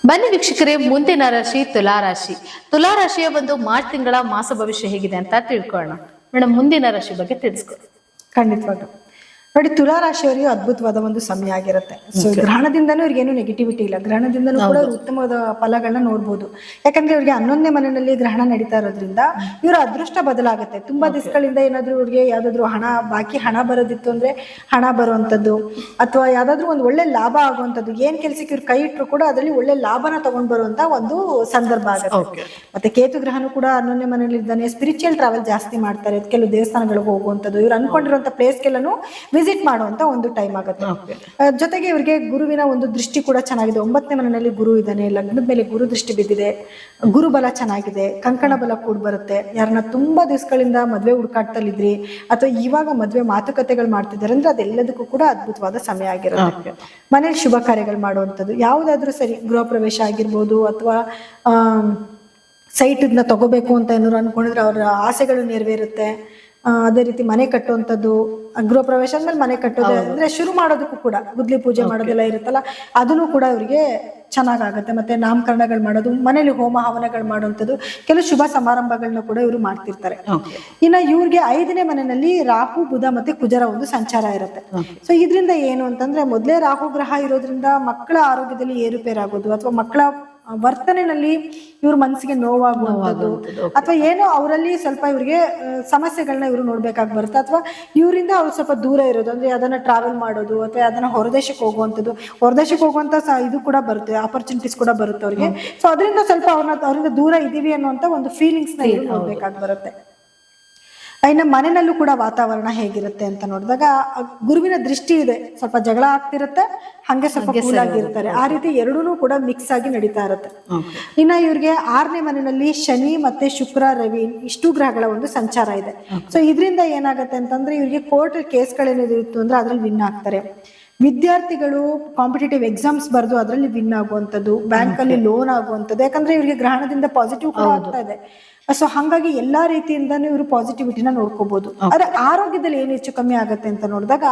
ಬನ್ನಿ ವೀಕ್ಷಕರೇ, ಮುಂದಿನ ರಾಶಿ ತುಲಾರಾಶಿ. ತುಲಾರಾಶಿಯ ಒಂದು ಮಾರ್ಚ್ ತಿಂಗಳ ಮಾಸ ಭವಿಷ್ಯ ಹೇಗಿದೆ ಅಂತ ತಿಳ್ಕೊಳ್ಳೋಣ. ಮೇಡಮ್, ಮುಂದಿನ ರಾಶಿ ಬಗ್ಗೆ ತಿಳಿಸ್ಕೊಡಿ. ಖಂಡಿತವಾಗ ನೋಡಿ, ತುಲಾರಾಶಿಯವರಿಗೆ ಅದ್ಭುತವಾದ ಒಂದು ಸಮಯ ಆಗಿರುತ್ತೆ. ಸೊ ಗ್ರಹಣದಿಂದನೂ ಇವ್ರಿಗೇನು ನೆಗೆಟಿವಿಟಿ ಇಲ್ಲ, ಗ್ರಹಣದಿಂದನೂ ಕೂಡ ಉತ್ತಮವಾದ ಫಲಗಳನ್ನ ನೋಡ್ಬೋದು. ಯಾಕಂದ್ರೆ ಇವ್ರಿಗೆ 11ನೇ ಮನೆಯಲ್ಲಿ ಗ್ರಹಣ ನಡೀತಾ ಇರೋದ್ರಿಂದ ಇವರ ಅದೃಷ್ಟ ಬದಲಾಗುತ್ತೆ. ತುಂಬಾ ದಿವಸಗಳಿಂದ ಏನಾದ್ರು ಇವ್ರಿಗೆ ಯಾವ್ದಾದ್ರು ಬಾಕಿ ಹಣ ಬರೋದಿತ್ತು ಅಂದ್ರೆ ಹಣ ಬರುವಂತದ್ದು, ಅಥವಾ ಯಾವ್ದಾದ್ರು ಒಂದು ಒಳ್ಳೆ ಲಾಭ ಆಗುವಂತದ್ದು, ಏನ್ ಕೆಲ್ಸಕ್ಕೆ ಇವ್ರು ಕೈ ಇಟ್ರು ಕೂಡ ಅದರಲ್ಲಿ ಒಳ್ಳೆ ಲಾಭನ ತಗೊಂಡ್ ಬರುವಂತ ಒಂದು ಸಂದರ್ಭ ಆಗುತ್ತೆ. ಮತ್ತೆ ಕೇತು ಗ್ರಹನು ಕೂಡ 11ನೇ ಮನೆಯಲ್ಲಿ ಇದ್ದಾನೆ. ಸ್ಪಿರಿಚುವಲ್ ಟ್ರಾವೆಲ್ ಜಾಸ್ತಿ ಮಾಡ್ತಾರೆ, ಕೆಲವು ದೇವಸ್ಥಾನಗಳಿಗೆ ಹೋಗುವಂತದ್ದು, ಇವ್ರು ಅನ್ಕೊಂಡಿರುವಂತ ಪ್ಲೇಸ್ಗೆಲ್ಲೂ ವಿಸಿಟ್ ಮಾಡುವಂತ ಒಂದು ಟೈಮ್ ಆಗುತ್ತೆ. ಜೊತೆಗೆ ಇವ್ರಿಗೆ ಗುರುವಿನ ಒಂದು ದೃಷ್ಟಿ ಕೂಡ ಚೆನ್ನಾಗಿದೆ. 9ನೇ ಮನೆಯಲ್ಲಿ ಗುರು ಇದ್ದಾನೆ, ಲಗ್ನದ ಮೇಲೆ ಗುರು ದೃಷ್ಟಿ ಬಿದ್ದಿದೆ, ಗುರು ಬಲ ಚೆನ್ನಾಗಿದೆ, ಕಂಕಣ ಬಲ ಕೂಡ ಬರುತ್ತೆ. ಯಾರನ್ನ ತುಂಬಾ ದಿವಸಗಳಿಂದ ಮದ್ವೆ ಹುಡುಕಾಟದಲ್ಲಿದ್ರಿ ಅಥವಾ ಇವಾಗ ಮದ್ವೆ ಮಾತುಕತೆಗಳು ಮಾಡ್ತಿದ್ದಾರೆ ಅಂದ್ರೆ ಅದೆಲ್ಲದಕ್ಕೂ ಕೂಡ ಅದ್ಭುತವಾದ ಸಮಯ ಆಗಿರುತ್ತೆ. ಮನೇಲಿ ಶುಭ ಕಾರ್ಯಗಳು ಮಾಡುವಂಥದ್ದು ಯಾವ್ದಾದ್ರು ಸರಿ, ಗೃಹ ಪ್ರವೇಶ ಆಗಿರ್ಬೋದು, ಅಥವಾ ಸೈಟ್ ಇದನ್ನ ತಗೋಬೇಕು ಅಂತ ಏನಾದ್ರು ಅನ್ಕೊಂಡಿದ್ರೆ ಅವರ ಆಸೆಗಳು ನೆರವೇರುತ್ತೆ. ಅದೇ ರೀತಿ ಮನೆ ಕಟ್ಟುವಂಥದ್ದು, ಗೃಹ ಪ್ರವೇಶ ಅಂದ್ಮೇಲೆ ಮನೆ ಕಟ್ಟೋದು ಅಂದ್ರೆ ಶುರು ಮಾಡೋದಕ್ಕೂ ಕೂಡ ಗುದ್ಲಿ ಪೂಜೆ ಮಾಡೋದೆಲ್ಲ ಇರುತ್ತಲ್ಲ, ಅದನ್ನು ಕೂಡ ಇವರಿಗೆ ಚೆನ್ನಾಗಾಗುತ್ತೆ. ಮತ್ತೆ ನಾಮಕರಣಗಳು ಮಾಡೋದು, ಮನೇಲಿ ಹೋಮ ಹವನಗಳು ಮಾಡುವಂಥದ್ದು, ಕೆಲವು ಶುಭ ಸಮಾರಂಭಗಳನ್ನ ಕೂಡ ಇವರು ಮಾಡ್ತಿರ್ತಾರೆ. ಇನ್ನು ಇವ್ರಿಗೆ 5ನೇ ಮನೆಯಲ್ಲಿ ರಾಹು, ಬುಧ ಮತ್ತೆ ಕುಜರ ಒಂದು ಸಂಚಾರ ಇರುತ್ತೆ. ಸೊ ಇದರಿಂದ ಏನು ಅಂತಂದ್ರೆ, ಮೊದಲೇ ರಾಹು ಗ್ರಹ ಇರೋದ್ರಿಂದ ಮಕ್ಕಳ ಆರೋಗ್ಯದಲ್ಲಿ ಏರುಪೇರಾಗೋದು, ಅಥವಾ ಮಕ್ಕಳ ವರ್ತನೆಯಲ್ಲಿ ಇವ್ರ ಮನಸ್ಸಿಗೆ ನೋವಾಗುವಂಥದ್ದು, ಅಥವಾ ಏನೋ ಅವರಲ್ಲಿ ಸ್ವಲ್ಪ ಇವ್ರಿಗೆ ಸಮಸ್ಯೆಗಳನ್ನ ಇವ್ರು ನೋಡ್ಬೇಕಾಗಿ ಬರುತ್ತೆ. ಅಥವಾ ಇವರಿಂದ ಅವ್ರು ಸ್ವಲ್ಪ ದೂರ ಇರೋದು, ಅಂದ್ರೆ ಅದನ್ನ ಟ್ರಾವೆಲ್ ಮಾಡೋದು, ಅಥವಾ ಅದನ್ನ ಹೊರದೇಶಕ್ಕೆ ಹೋಗುವಂಥದ್ದು, ಹೊರದೇಶಕ್ಕೆ ಹೋಗುವಂತ ಇದು ಕೂಡ ಬರುತ್ತೆ, ಆಪರ್ಚುನಿಟೀಸ್ ಕೂಡ ಬರುತ್ತೆ ಅವ್ರಿಗೆ. ಸೊ ಅದರಿಂದ ಸ್ವಲ್ಪ ಅವರಿಂದ ದೂರ ಇದೀವಿ ಅನ್ನುವಂತ ಒಂದು ಫೀಲಿಂಗ್ಸ್ ನ ಇವ್ರು ನೋಡ್ಬೇಕಾಗಿ ಬರುತ್ತೆ. ಇನ್ನು ಮನೆಯಲ್ಲೂ ಕೂಡ ವಾತಾವರಣ ಹೇಗಿರುತ್ತೆ ಅಂತ ನೋಡಿದಾಗ, ಗುರುವಿನ ದೃಷ್ಟಿ ಇದೆ, ಸ್ವಲ್ಪ ಜಗಳ ಆಗ್ತಿರುತ್ತೆ, ಹಂಗೆ ಸ್ವಲ್ಪ ಕೂಲ್ ಆಗಿರ್ತಾರೆ. ಆ ರೀತಿ ಎರಡೂ ಕೂಡ ಮಿಕ್ಸ್ ಆಗಿ ನಡೀತಾ ಇರುತ್ತೆ. ಇನ್ನ ಇವ್ರಿಗೆ 6ನೇ ಮನೆಯಲ್ಲಿ ಶನಿ ಮತ್ತೆ ಶುಕ್ರ, ರವಿ ಇಷ್ಟು ಗ್ರಹಗಳ ಒಂದು ಸಂಚಾರ ಇದೆ. ಸೊ ಇದರಿಂದ ಏನಾಗುತ್ತೆ ಅಂತಂದ್ರೆ, ಇವ್ರಿಗೆ ಕೋರ್ಟ್ ಕೇಸ್ಗಳೇನಿದೆ ಇತ್ತು ಅಂದ್ರೆ ಅದ್ರಲ್ಲಿ ವಿನ್ ಆಗ್ತಾರೆ. ವಿದ್ಯಾರ್ಥಿಗಳು ಕಾಂಪಿಟೇಟಿವ್ ಎಕ್ಸಾಮ್ಸ್ ಬರೆದು ಅದರಲ್ಲಿ ವಿನ್ ಆಗುವಂಥದ್ದು, ಬ್ಯಾಂಕ್ ಅಲ್ಲಿ ಲೋನ್ ಆಗುವಂಥದ್ದು, ಯಾಕಂದ್ರೆ ಇವ್ರಿಗೆ ಗ್ರಹಣದಿಂದ ಪಾಸಿಟಿವ್ ಕೂಡ ಆಗ್ತಾ ಇದೆ. ಸೊ ಹಾಗಾಗಿ ಎಲ್ಲಾ ರೀತಿಯಿಂದಾನು ಇವರು ಪಾಸಿಟಿವಿಟಿನ ನೋಡ್ಕೋಬಹುದು. ಆದ್ರೆ ಆರೋಗ್ಯದಲ್ಲಿ ಏನ್ ಹೆಚ್ಚು ಕಮ್ಮಿ ಆಗುತ್ತೆ ಅಂತ ನೋಡಿದಾಗ,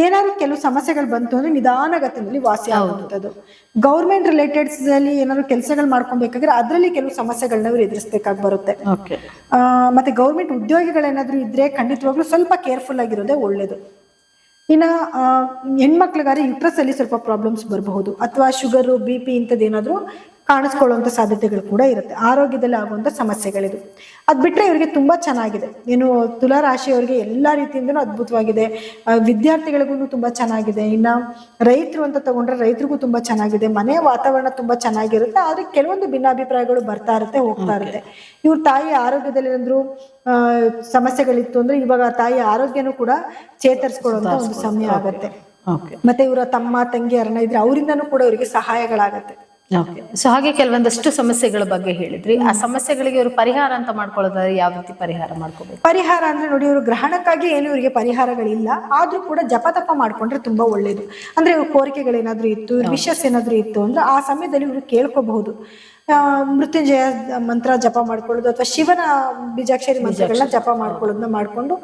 ಏನಾದ್ರು ಕೆಲವು ಸಮಸ್ಯೆಗಳು ಬಂತು ಅಂದ್ರೆ ನಿಧಾನಗತಿಯಲ್ಲಿ ವಾಸಿ ಆಗುವಂಥದ್ದು. ಗೌರ್ಮೆಂಟ್ ರಿಲೇಟೆಡ್ಸ್ ಅಲ್ಲಿ ಏನಾದ್ರು ಕೆಲಸಗಳು ಮಾಡ್ಕೊಬೇಕಾದ್ರೆ ಅದರಲ್ಲಿ ಕೆಲವು ಸಮಸ್ಯೆಗಳನ್ನ ಇವ್ರು ಎದುರಿಸಬೇಕಾಗಿ ಬರುತ್ತೆ. ಮತ್ತೆ ಗೌರ್ಮೆಂಟ್ ಉದ್ಯೋಗಿಗಳೇನಾದ್ರು ಇದ್ರೆ ಖಂಡಿತವಾಗ್ಲೂ ಸ್ವಲ್ಪ ಕೇರ್ಫುಲ್ ಆಗಿರೋದೇ ಒಳ್ಳೇದು. ಇನ್ನ ಹೆಣ್ಮಕ್ಳಿಗಾದ್ರೆ ಯುಟ್ರಸ್ ಅಲ್ಲಿ ಸ್ವಲ್ಪ ಪ್ರಾಬ್ಲಮ್ಸ್ ಬರಬಹುದು, ಅಥವಾ ಶುಗರು, BP ಇಂಥದ್ದೇನಾದ್ರೂ ಕಾಣಿಸ್ಕೊಳ್ಳುವಂತ ಸಾಧ್ಯತೆಗಳು ಕೂಡ ಇರುತ್ತೆ. ಆರೋಗ್ಯದಲ್ಲಿ ಆಗುವಂತ ಸಮಸ್ಯೆಗಳಿದು. ಅದ್ ಬಿಟ್ರೆ ಇವರಿಗೆ ತುಂಬಾ ಚೆನ್ನಾಗಿದೆ. ಏನು ತುಲಾ ರಾಶಿಯವರಿಗೆ ಎಲ್ಲಾ ರೀತಿಯಿಂದನೂ ಅದ್ಭುತವಾಗಿದೆ. ವಿದ್ಯಾರ್ಥಿಗಳಿಗೂ ತುಂಬಾ ಚೆನ್ನಾಗಿದೆ. ಇನ್ನ ರೈತರು ಅಂತ ತಗೊಂಡ್ರೆ ರೈತರಿಗೂ ತುಂಬಾ ಚೆನ್ನಾಗಿದೆ. ಮನೆಯ ವಾತಾವರಣ ತುಂಬಾ ಚೆನ್ನಾಗಿರುತ್ತೆ. ಆದ್ರೆ ಕೆಲವೊಂದು ಭಿನ್ನಾಭಿಪ್ರಾಯಗಳು ಬರ್ತಾ ಇರುತ್ತೆ, ಹೋಗ್ತಾ ಇರುತ್ತೆ. ಇವ್ರ ತಾಯಿ ಆರೋಗ್ಯದಲ್ಲಿ ಏನಾದ್ರು ಸಮಸ್ಯೆಗಳಿತ್ತು ಅಂದ್ರೆ ಇವಾಗ ತಾಯಿ ಆರೋಗ್ಯನೂ ಕೂಡ ಚೇತರಿಸ್ಕೊಳ್ಳುವಂತ ಒಂದು ಸಮಯ ಆಗತ್ತೆ. ಮತ್ತೆ ಇವರ ತಮ್ಮ ತಂಗಿ ಯಾರನ್ನ ಇದ್ರೆ ಅವರಿಂದನೂ ಕೂಡ ಇವರಿಗೆ ಸಹಾಯಗಳಾಗತ್ತೆ. ಸೊ ಹಾಗೆ ಕೆಲವೊಂದಷ್ಟು ಸಮಸ್ಯೆಗಳ ಬಗ್ಗೆ ಹೇಳಿದ್ರಿ. ಆ ಸಮಸ್ಯೆಗಳಿಗೆ ಇವರು ಪರಿಹಾರ ಅಂತ ಮಾಡ್ಕೊಳ್ಳೋದಾದ್ರೆ ಯಾವ ರೀತಿ ಪರಿಹಾರ ಮಾಡ್ಕೋಬೇಕು? ಪರಿಹಾರ ಅಂದ್ರೆ ನೋಡಿ, ಇವರು ಗ್ರಹಣಕ್ಕಾಗಿ ಏನು ಇವರಿಗೆ ಪರಿಹಾರಗಳಿಲ್ಲ, ಆದ್ರೂ ಕೂಡ ಜಪತಪ ಮಾಡ್ಕೊಂಡ್ರೆ ತುಂಬಾ ಒಳ್ಳೇದು. ಅಂದ್ರೆ ಇವ್ರ ಕೋರಿಕೆಗಳೇನಾದ್ರೂ ಇತ್ತು, ವಿಶಸ್ ಏನಾದ್ರೂ ಇತ್ತು ಅಂದ್ರೆ ಆ ಸಮಯದಲ್ಲಿ ಇವರು ಕೇಳ್ಕೋಬಹುದು. ಮೃತ್ಯುಂಜಯ ಮಂತ್ರ ಜಪ ಮಾಡ್ಕೊಳ್ಳೋದು, ಅಥವಾ ಶಿವನ ಬೀಜಾಕ್ಷರಿ ಮಂತ್ರಗಳನ್ನ ಜಪ ಮಾಡ್ಕೊಳ್ಳೋದನ್ನ ಮಾಡ್ಕೊಂಡು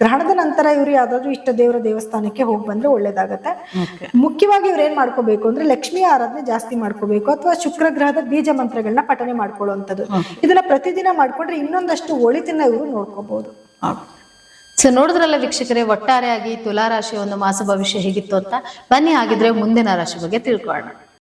ಗ್ರಹಣದ ನಂತರ ಇವ್ರು ಯಾವ್ದಾದ್ರು ಇಷ್ಟ ದೇವರ ದೇವಸ್ಥಾನಕ್ಕೆ ಹೋಗಿ ಬಂದ್ರೆ ಒಳ್ಳೇದಾಗತ್ತೆ. ಮುಖ್ಯವಾಗಿ ಇವ್ರು ಏನ್ ಮಾಡ್ಕೋಬೇಕು ಅಂದ್ರೆ ಲಕ್ಷ್ಮೀ ಆರಾಧನೆ ಜಾಸ್ತಿ ಮಾಡ್ಕೋಬೇಕು, ಅಥವಾ ಶುಕ್ರ ಗ್ರಹದ ಬೀಜ ಮಂತ್ರಗಳನ್ನ ಪಠನೆ ಮಾಡ್ಕೊಳ್ಳುವಂಥದ್ದು. ಇದನ್ನ ಪ್ರತಿದಿನ ಮಾಡ್ಕೊಂಡ್ರೆ ಇನ್ನೊಂದಷ್ಟು ಒಳಿತನ್ನ ಇವರು ನೋಡ್ಕೋಬಹುದು. ಸೊ ನೋಡಿದ್ರಲ್ಲ ವೀಕ್ಷಕರೇ, ಒಟ್ಟಾರೆಯಾಗಿ ತುಲಾ ರಾಶಿಯ ಒಂದು ಮಾಸ ಭವಿಷ್ಯ ಹೇಗಿತ್ತು ಅಂತ. ಬನ್ನಿ ಹಾಗಿದ್ರೆ ಮುಂದಿನ ರಾಶಿ ಬಗ್ಗೆ ತಿಳ್ಕೊಳ್ಳೋಣ.